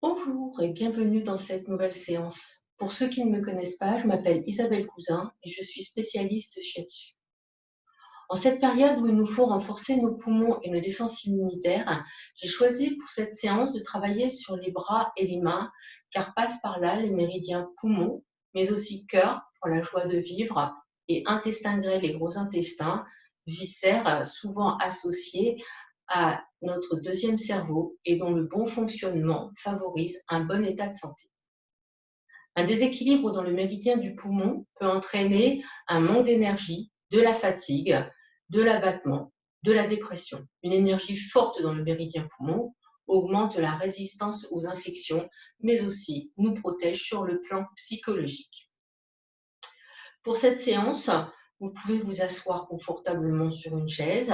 Bonjour et bienvenue dans cette nouvelle séance. Pour ceux qui ne me connaissent pas, je m'appelle Isabelle Cousin et je suis spécialiste shiatsu. En cette période où il nous faut renforcer nos poumons et nos défenses immunitaires, j'ai choisi pour cette séance de travailler sur les bras et les mains, car passent par là les méridiens poumons, mais aussi cœur pour la joie de vivre et intestin grêle, les gros intestins, viscères souvent associés à notre deuxième cerveau et dont le bon fonctionnement favorise un bon état de santé. Un déséquilibre dans le méridien du poumon peut entraîner un manque d'énergie, de la fatigue, de l'abattement, de la dépression. Une énergie forte dans le méridien poumon augmente la résistance aux infections, mais aussi nous protège sur le plan psychologique. Pour cette séance, vous pouvez vous asseoir confortablement sur une chaise.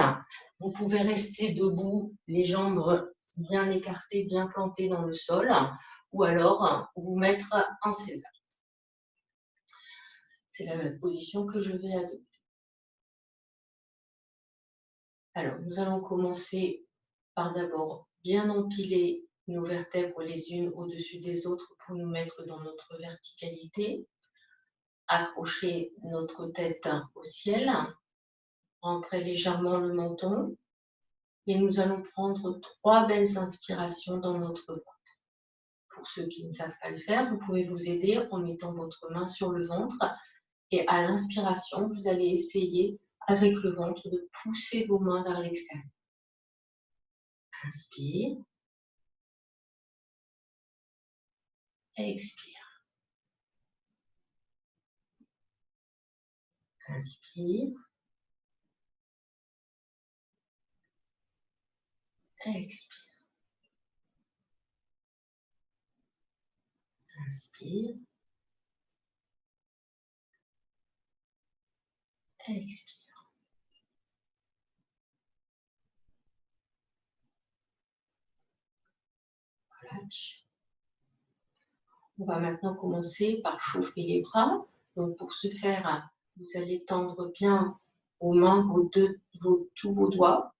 Vous pouvez rester debout, les jambes bien écartées, bien plantées dans le sol, ou alors vous mettre en sésame. C'est la position que je vais adopter. Alors, nous allons commencer par d'abord bien empiler nos vertèbres les unes au-dessus des autres pour nous mettre dans notre verticalité. Accrocher notre tête au ciel. Rentrer légèrement le menton. Et nous allons prendre 3 belles inspirations dans notre ventre. Pour ceux qui ne savent pas le faire, vous pouvez vous aider en mettant votre main sur le ventre. Et à l'inspiration, vous allez essayer avec le ventre de pousser vos mains vers l'extérieur. Inspire. Expire. Inspire. Expire. Inspire. Expire. Relâche. On va maintenant commencer par chauffer les bras. Donc pour ce faire, vous allez tendre bien vos mains, tous vos doigts.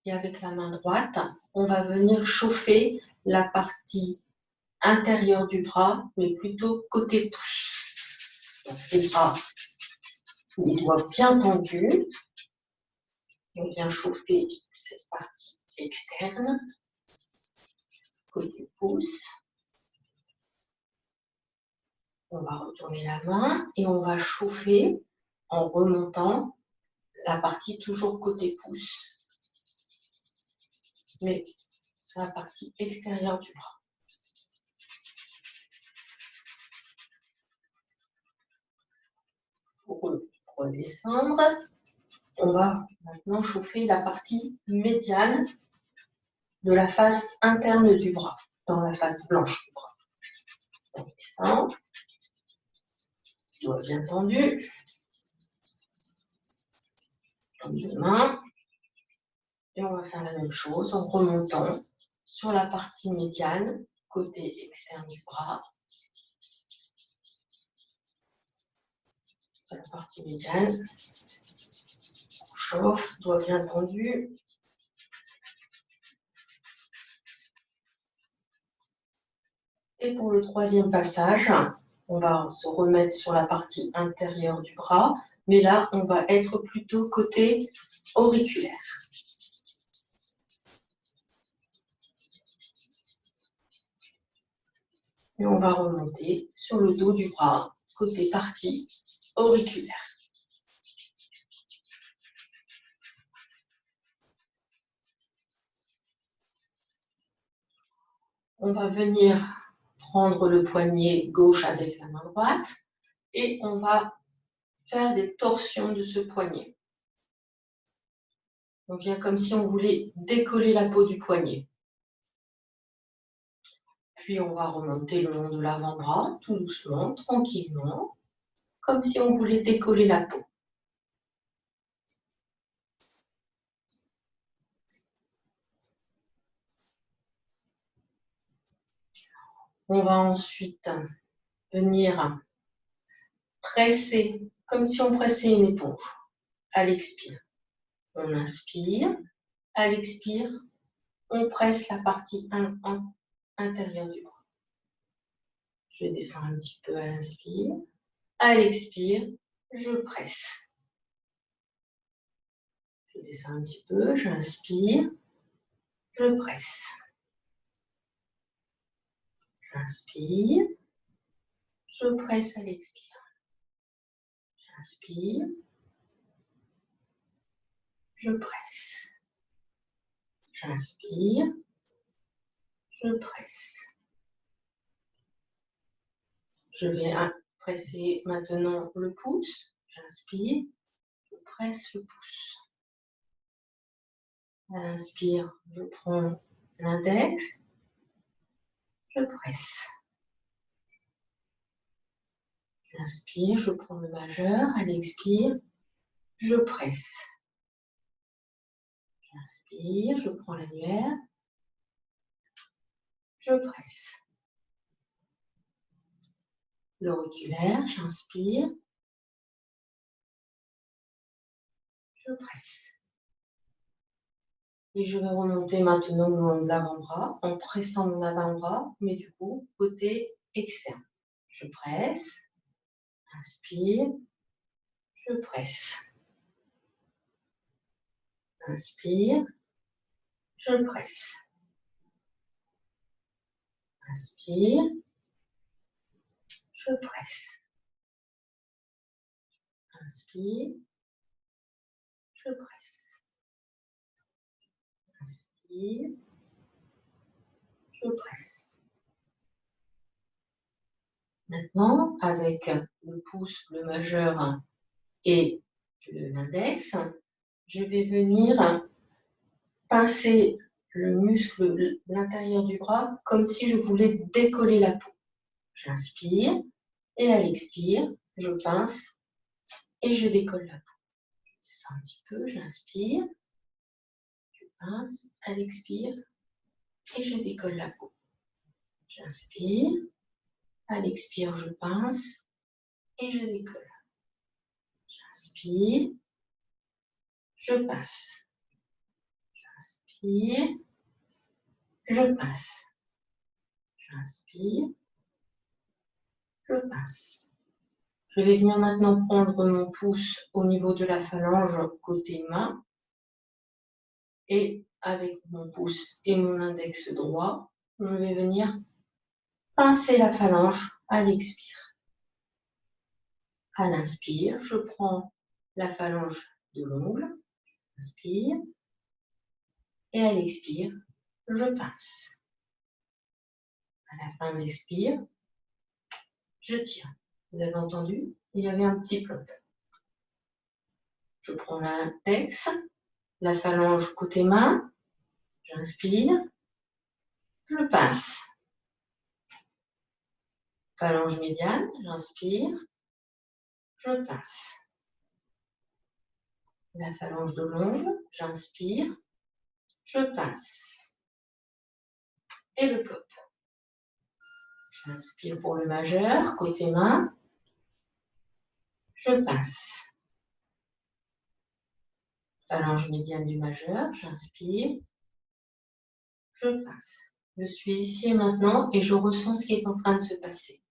Et avec la main droite, on va venir chauffer la partie intérieure du bras, mais plutôt côté pouce. Donc les bras, les doigts bien tendus. On vient chauffer cette partie externe, côté pouce. On va retourner la main et on va chauffer en remontant la partie toujours côté pouce, mais sur la partie extérieure du bras. Pour redescendre, on va maintenant chauffer la partie médiane de la face interne du bras, dans la face blanche du bras. On descend, doigt bien tendu, paume de main, et on va faire la même chose en remontant sur la partie médiane, côté externe du bras. Sur la partie médiane, on chauffe, doigt bien tendu. Et pour le troisième passage, on va se remettre sur la partie intérieure du bras, mais là, on va être plutôt côté auriculaire. Et on va remonter sur le dos du bras, côté partie auriculaire. On va venir prendre le poignet gauche avec la main droite et on va faire des torsions de ce poignet. On vient comme si on voulait décoller la peau du poignet. Puis on va remonter le long de l'avant-bras, tout doucement, tranquillement, comme si on voulait décoller la peau. On va ensuite venir presser, comme si on pressait une éponge, à l'expire. On inspire, à l'expire, on presse la partie intérieure du bras. Je descends un petit peu à l'inspire. À l'expire, je presse. Je descends un petit peu, j'inspire, je presse. J'inspire, je presse à l'expire. J'inspire, je presse. J'inspire, je presse. Je vais presser maintenant le pouce. J'inspire, je presse le pouce. À l'inspire, je prends l'index, je presse. J'inspire, je prends le majeur. À l'expire, je presse. J'inspire, je prends l'annulaire, je presse. L'auriculaire, j'inspire, je presse. Et je vais remonter maintenant le long de l'avant-bras en pressant mon avant-bras, mais du coup, côté externe. Je presse, inspire, je presse. Inspire, je presse. Inspire, je presse. Inspire, je presse. Inspire, je presse. Maintenant, avec le pouce, le majeur et l'index, je vais venir pincer le muscle de l'intérieur du bras comme si je voulais décoller la peau. J'inspire et à l'expire, je pince et je décolle la peau. Je descends un petit peu, j'inspire, je pince, à l'expire et je décolle la peau. J'inspire, à l'expire, je pince et je décolle. J'inspire, je passe. J'inspire, je passe. J'inspire, je passe. Je vais venir maintenant prendre mon pouce au niveau de la phalange côté main et avec mon pouce et mon index droit, je vais venir pincer la phalange à l'expire. À l'inspire, je prends la phalange de l'ongle, inspire, et à l'expire, je pince. À la fin de l'expire, je tire. Vous avez entendu? Il y avait un petit plop. Je prends l'index, la phalange côté main, j'inspire, je pince. Phalange médiane, j'inspire, je pince. La phalange de l'ongle, j'inspire, je pince. Et le plop. J'inspire pour le majeur, côté main, je pince. Phalange médiane du majeur, j'inspire, je pince. Je suis ici et maintenant et je ressens ce qui est en train de se passer.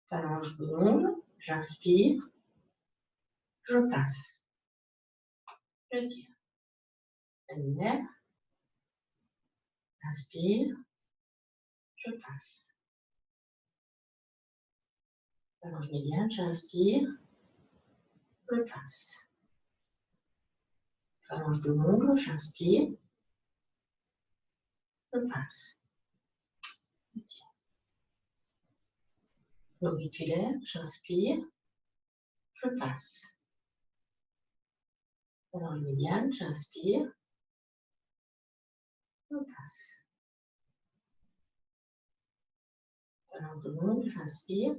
Phalange de l'ongle, j'inspire, je pince. Je tire. Annulaire, inspire, je pince. Phalange médiane, j'inspire, je pince. Phalange de l'ongle, j'inspire, je pince. Je tire. L'auriculaire, j'inspire, je pince. Phalange médiane, j'inspire, je pince. Phalange de l'ongle, j'inspire,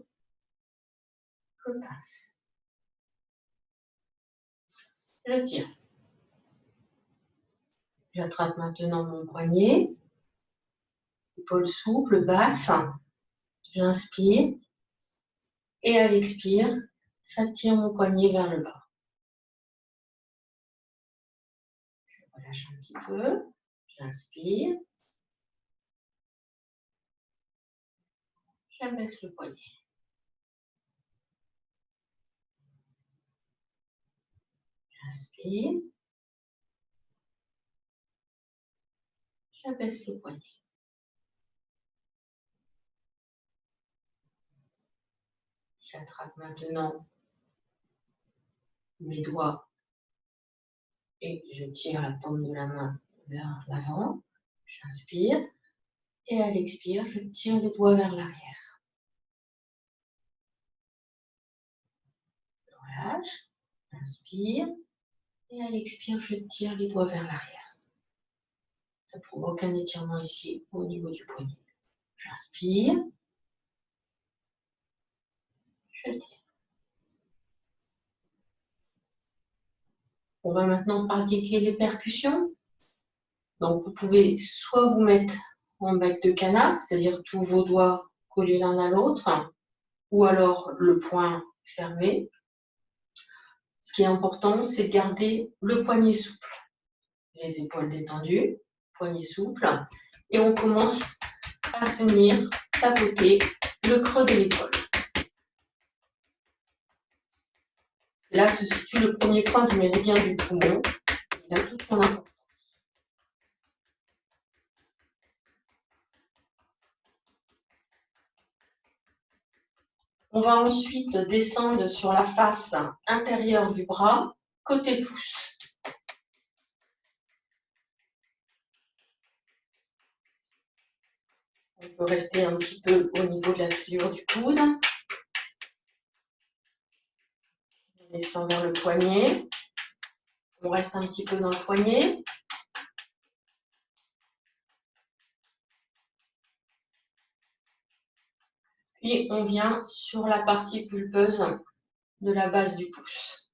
je pince. Je tire. J'attrape maintenant mon poignet, épaule souple, basse, j'inspire et à l'expire, j'attire mon poignet vers le bas. Je relâche un petit peu, j'inspire, J'abaisse le poignet. J'inspire. J'abaisse le poignet. J'attrape maintenant mes doigts et je tire la paume de la main vers l'avant. J'inspire et à l'expire, je tire les doigts vers l'arrière. Je relâche, j'inspire et à l'expire, je tire les doigts vers l'arrière. Ça ne provoque un étirement ici au niveau du poignet. J'inspire, je tire. On va maintenant pratiquer les percussions. Donc, vous pouvez soit vous mettre en bec de canard, c'est-à-dire tous vos doigts collés l'un à l'autre, ou alors le poing fermé. Ce qui est important, c'est de garder le poignet souple. Les épaules détendues, poignet souple. Et on commence à venir tapoter le creux de l'épaule. C'est là que se situe le premier point du méridien du poumon. Il a toute son importance. On va ensuite descendre sur la face intérieure du bras, côté pouce. On peut rester un petit peu au niveau de la pliure du coude. On descend vers le poignet. On reste un petit peu dans le poignet. Puis on vient sur la partie pulpeuse de la base du pouce.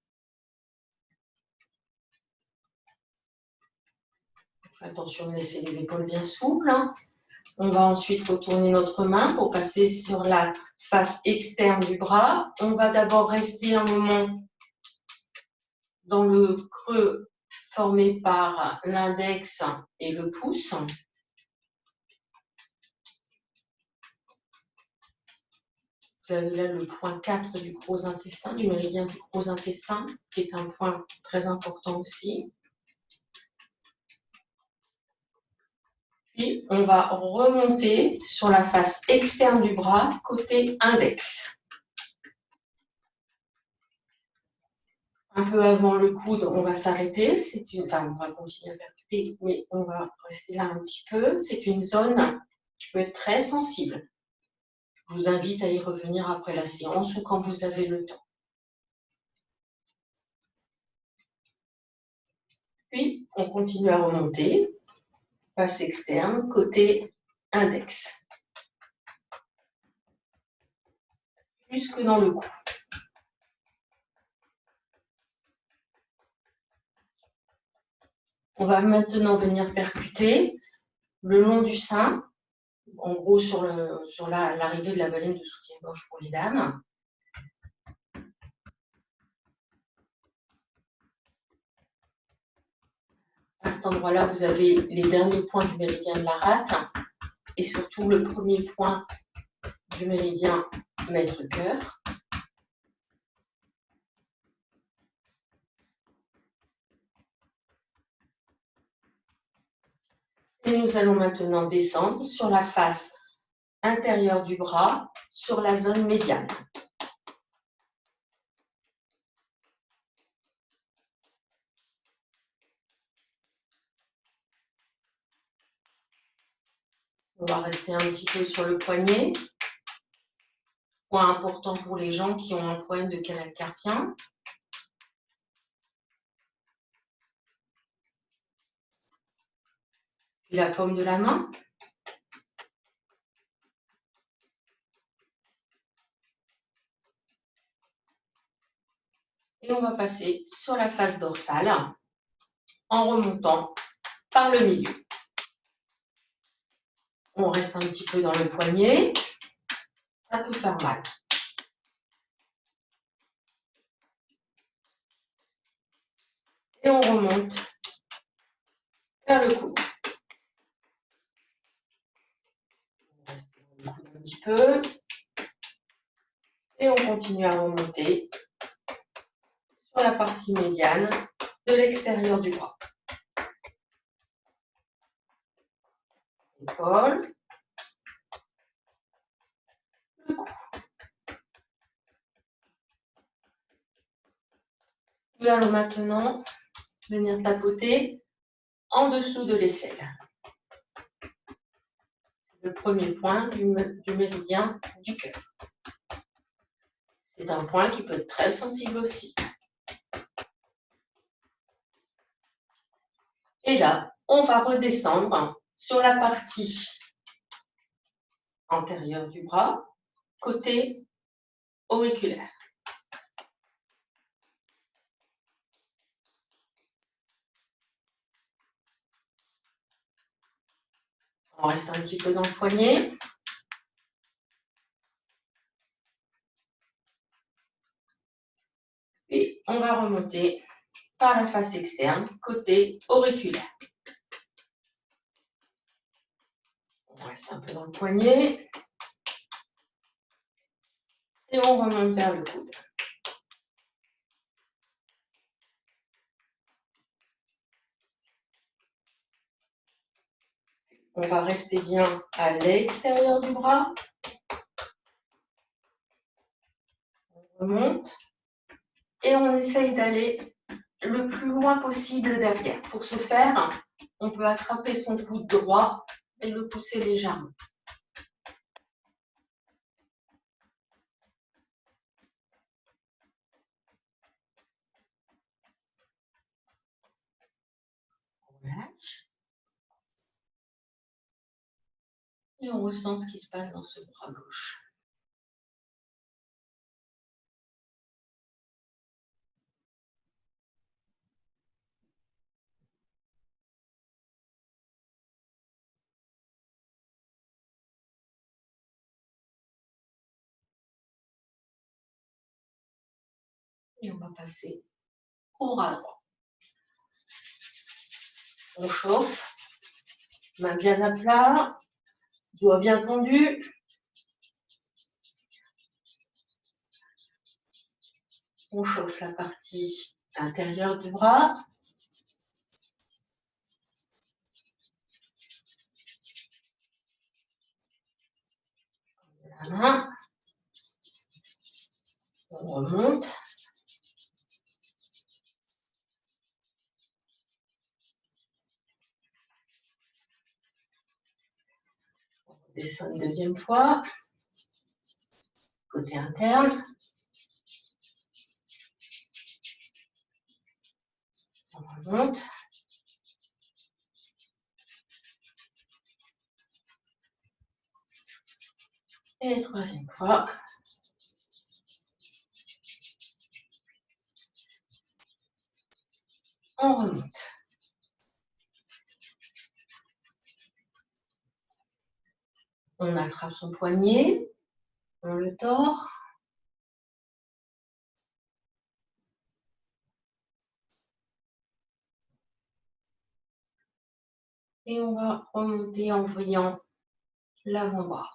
Attention de laisser les épaules bien souples. On va ensuite retourner notre main pour passer sur la face externe du bras. On va d'abord rester un moment dans le creux formé par l'index et le pouce. Vous avez là le point 4 du gros intestin, du méridien du gros intestin, qui est un point très important aussi. Puis, on va remonter sur la face externe du bras, côté index. Un peu avant le coude, on va s'arrêter. Enfin, on va continuer à percuter, mais on va rester là un petit peu. C'est une zone qui peut être très sensible. Je vous invite à y revenir après la séance ou quand vous avez le temps. Puis, on continue à remonter. Face externe, côté index. Jusque dans le cou. On va maintenant venir percuter le long du sein, en gros sur l'arrivée de la baleine de soutien-gorge pour les dames. À cet endroit-là, vous avez les derniers points du méridien de la rate et surtout le premier point du méridien maître-cœur. Et nous allons maintenant descendre sur la face intérieure du bras, sur la zone médiane. On va rester un petit peu sur le poignet. Point important pour les gens qui ont un problème de canal carpien. Puis la paume de la main. Et on va passer sur la face dorsale en remontant par le milieu. On reste un petit peu dans le poignet. Ça peut faire mal. Et on remonte vers le coude. On reste dans le coude un petit peu. Et on continue à remonter sur la partie médiane de l'extérieur du bras. Épaule. Le cou. Nous allons maintenant venir tapoter en dessous de l'aisselle. C'est le premier point du méridien du cœur. C'est un point qui peut être très sensible aussi. Et là, on va redescendre sur la partie antérieure du bras, côté auriculaire. On reste un petit peu dans le poignet. Et on va remonter par la face externe, côté auriculaire. On reste un peu dans le poignet. Et on remonte vers le coude. On va rester bien à l'extérieur du bras. On remonte. Et on essaye d'aller le plus loin possible derrière. Pour ce faire, on peut attraper son coude droit et le pousser légèrement. On lâche. Et on ressent ce qui se passe dans ce bras gauche. Et on va passer au bras droit. On chauffe, main bien à plat, doigt bien tendu. On chauffe la partie intérieure du bras. La main. On remonte. On descend une deuxième fois. Côté interne. On remonte. Et troisième fois. On remonte. On attrape son poignet. On le tord. Et on va remonter en voyant l'avant-bras.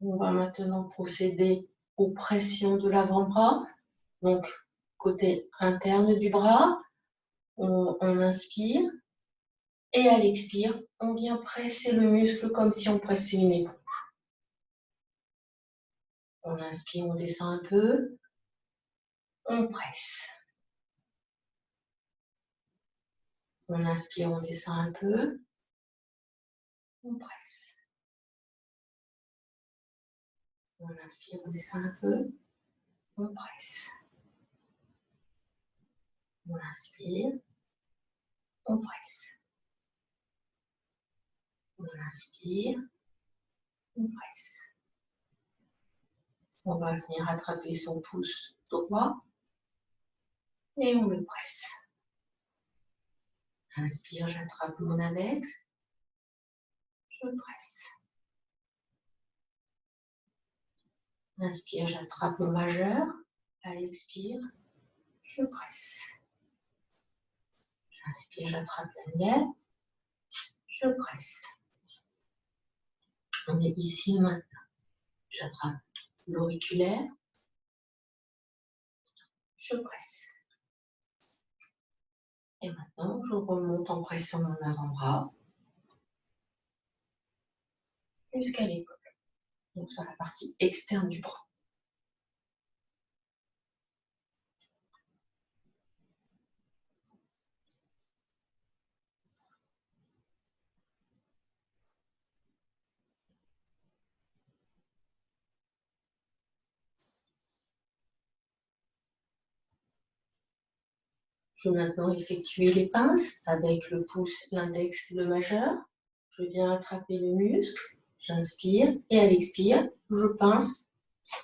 On va maintenant procéder aux pressions de l'avant-bras. Donc, côté interne du bras, on inspire. Et à l'expire, on vient presser le muscle comme si on pressait une éponge. On inspire, on descend un peu. On presse. On inspire, on descend un peu. On presse. On inspire, on descend un peu. On presse. On inspire. On presse. On inspire. On presse. On va venir attraper son pouce droit. Et on le presse. Inspire, j'attrape mon index. Je presse. Inspire, j'attrape mon majeur. À l'expire, je presse. J'inspire, j'attrape l'annuaire. Je presse. On est ici maintenant. J'attrape l'auriculaire. Je presse. Et maintenant, je remonte en pressant mon avant-bras jusqu'à l'épaule. Donc sur la partie externe du bras. Je vais maintenant effectuer les pinces avec le pouce, l'index, le majeur. Je viens attraper le muscle, j'inspire et à l'expire, je pince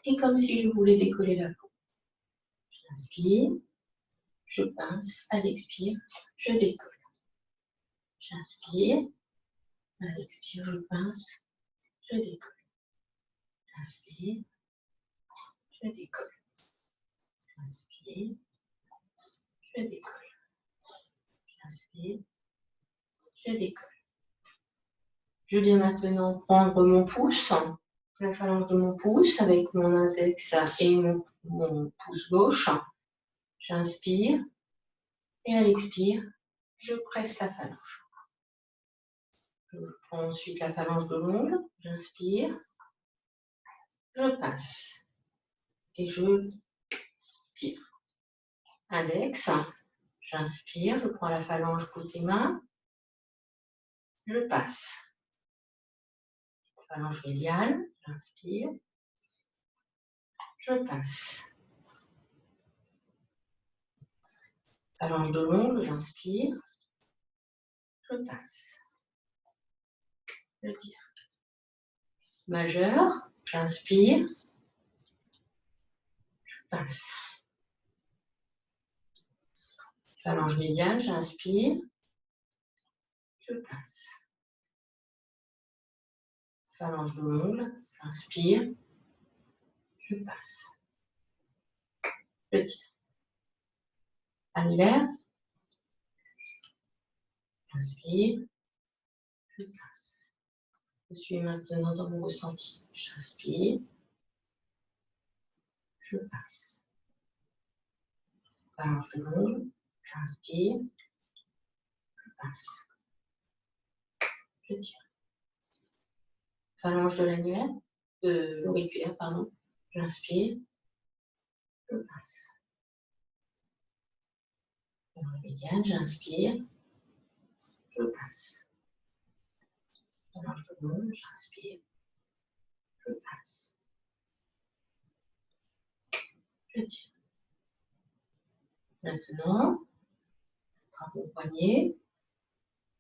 et comme si je voulais décoller la peau. J'inspire, je pince, à l'expire, je décolle. J'inspire, à l'expire, je pince, je décolle. J'inspire, je décolle. J'inspire, je décolle. J'inspire, je décolle. Je viens maintenant prendre mon pouce, la phalange de mon pouce avec mon index et mon pouce gauche. J'inspire et à l'expire, je presse la phalange. Je prends ensuite la phalange de l'ongle, j'inspire, je passe et je tire. Index, j'inspire, je prends la phalange côté main, je passe. Phalange médiane, j'inspire, je passe. Phalange de l'ongle, j'inspire, je passe. Je tire. Majeur, j'inspire, je passe. Phalange médiane, j'inspire, je passe. Phalange de l'ongle, j'inspire, je passe. Je tire. Annulaire, j'inspire, je passe. Je suis maintenant dans mon ressenti. J'inspire, je passe. Phalange de l'ongle, j'inspire, je passe. Je tire. Phalange de l'annulaire, de l'auriculaire, pardon. J'inspire, je passe. Phalange médiane, j'inspire, je passe. Phalange de l'ongle, j'inspire, je passe. Je tire. Maintenant, je trappe mon poignet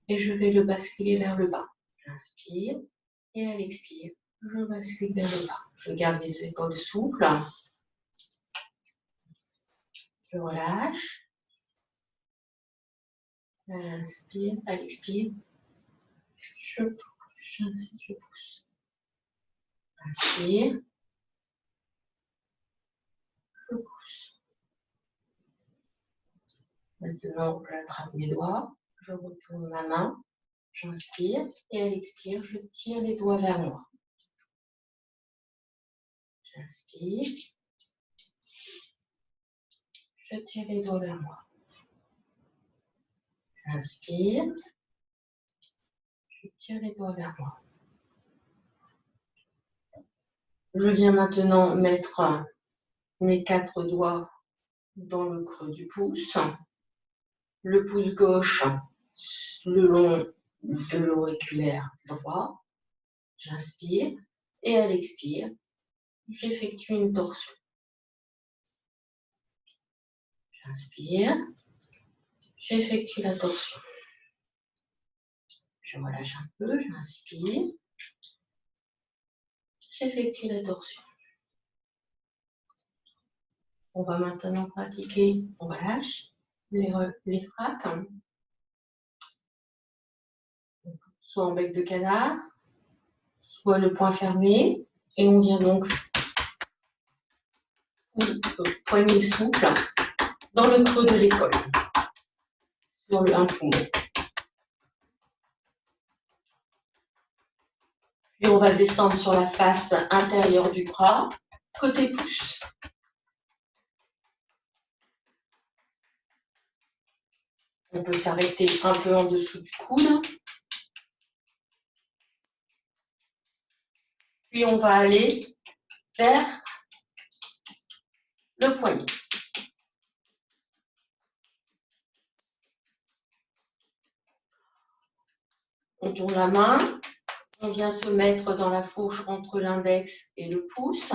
et je vais le basculer vers le bas. J'inspire et à l'expire, je bascule vers le bas. Je garde les épaules souples. Je relâche. À l'inspire, à l'expire, je pousse, je pousse. Inspire, je pousse. Maintenant, j'attrape mes doigts, je retourne ma main, j'inspire et à l'expire, je tire les doigts vers moi. J'inspire, je tire les doigts vers moi. J'inspire, je tire les doigts vers moi. Je viens maintenant mettre mes 4 doigts dans le creux du pouce, le pouce gauche le long de l'auriculaire droit. J'inspire et à l'expire, j'effectue une torsion. J'inspire, j'effectue la torsion. Je relâche un peu, j'inspire, j'effectue la torsion. On va maintenant pratiquer, on relâche les frappes, soit en bec de canard, soit le poing fermé, et on vient donc poignet souple dans le creux de l'épaule, sur un poumon. Puis on va descendre sur la face intérieure du bras, côté pouce. On peut s'arrêter un peu en dessous du coude. Puis on va aller vers le poignet. On tourne la main. On vient se mettre dans la fourche entre l'index et le pouce.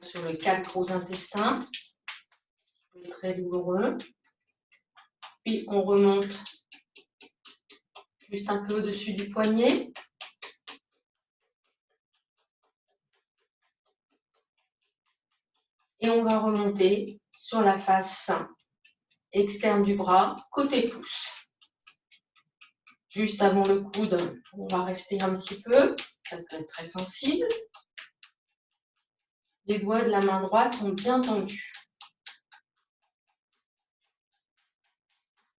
Sur les 4 gros intestins. Très douloureux. Puis on remonte juste un peu au-dessus du poignet. Et on va remonter sur la face externe du bras, côté pouce. Juste avant le coude, on va rester un petit peu. Ça peut être très sensible. Les doigts de la main droite sont bien tendus.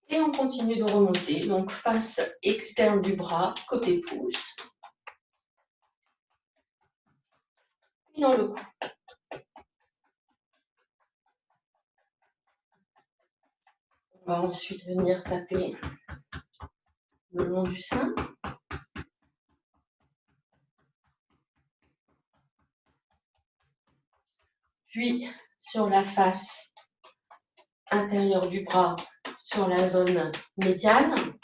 Et on continue de remonter. Donc face externe du bras, côté pouce. Et dans le cou. On va ensuite venir taper le long du sein. Puis sur la face intérieure du bras, sur la zone médiane.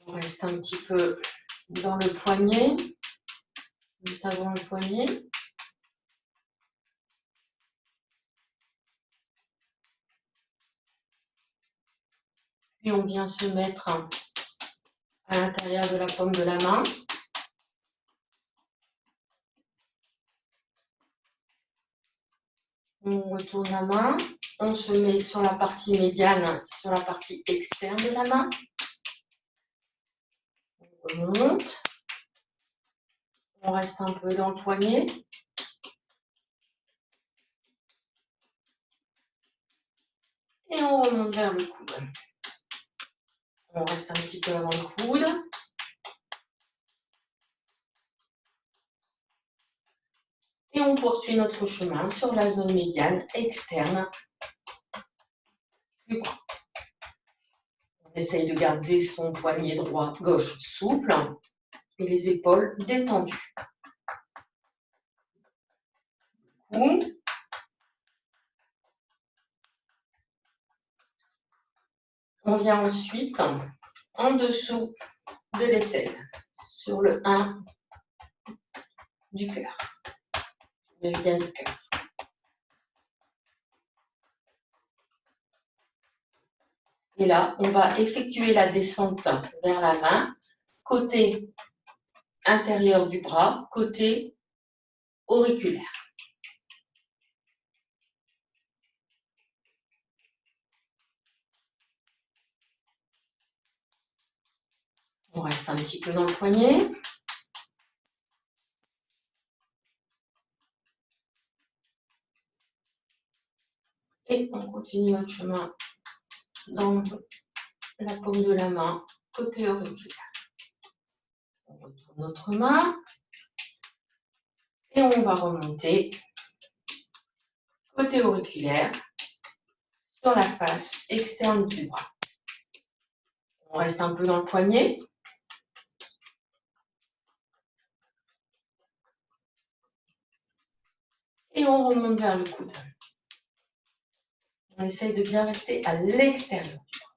On reste un petit peu dans le poignet, juste avant le poignet. Puis on vient se mettre à l'intérieur de la paume de la main. On retourne la main, on se met sur la partie médiane, sur la partie externe de la main. On remonte. On reste un peu dans le poignet. Et on remonte vers le coude. On reste un petit peu avant le coude. Et on poursuit notre chemin sur la zone médiane externe du bras. On essaye de garder son poignet droit, gauche souple et les épaules détendues. On vient ensuite en dessous de l'aisselle, sur le 1 du cœur, le méridien du cœur. Et là, on va effectuer la descente vers la main, côté intérieur du bras, côté auriculaire. On reste un petit peu dans le poignet. Et on continue notre chemin dans la paume de la main, côté auriculaire. On retourne notre main et on va remonter côté auriculaire sur la face externe du bras. On reste un peu dans le poignet. Et on remonte vers le coude. On essaye de bien rester à l'extérieur du bras.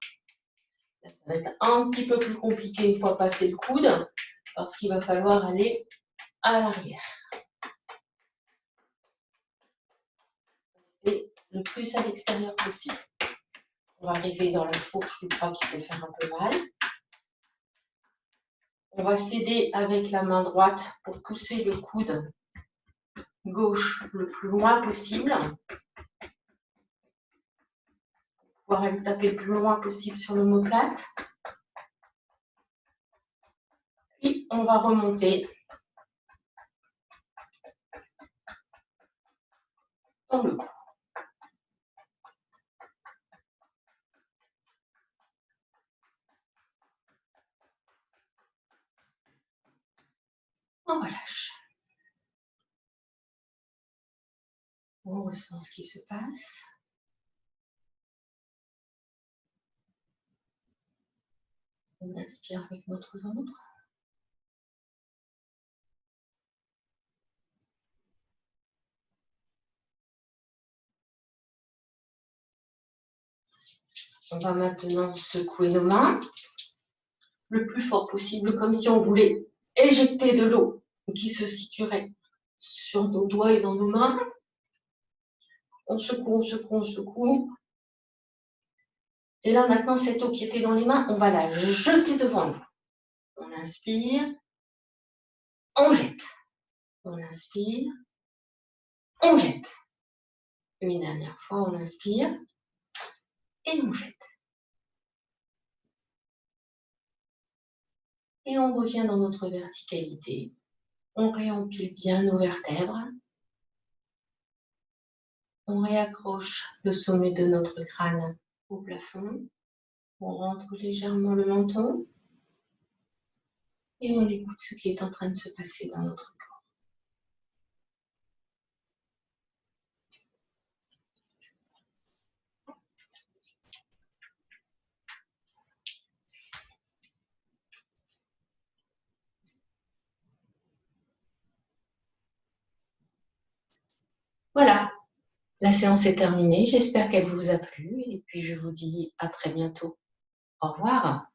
Ça va être un petit peu plus compliqué une fois passé le coude, parce qu'il va falloir aller à l'arrière. Et le plus à l'extérieur possible. On va arriver dans la fourche du bras qui peut faire un peu mal. On va s'aider avec la main droite pour pousser le coude gauche le plus loin possible. Pouvoir aller taper le plus loin possible sur l'omoplate. Puis on va remonter dans le cou. On relâche. On ressent ce qui se passe. On inspire avec notre ventre. On va maintenant secouer nos mains le plus fort possible, comme si on voulait éjecter de l'eau qui se situerait sur nos doigts et dans nos mains. On secoue, on secoue, on secoue. Et là, maintenant, cette eau qui était dans les mains, on va la jeter devant nous. On inspire, on jette. On inspire, on jette. Une dernière fois, on inspire et on jette. Et on revient dans notre verticalité. On réempile bien nos vertèbres. On réaccroche le sommet de notre crâne au plafond. On rentre légèrement le menton. Et on écoute ce qui est en train de se passer dans notre corps. Voilà, la séance est terminée. J'espère qu'elle vous a plu et puis je vous dis à très bientôt. Au revoir.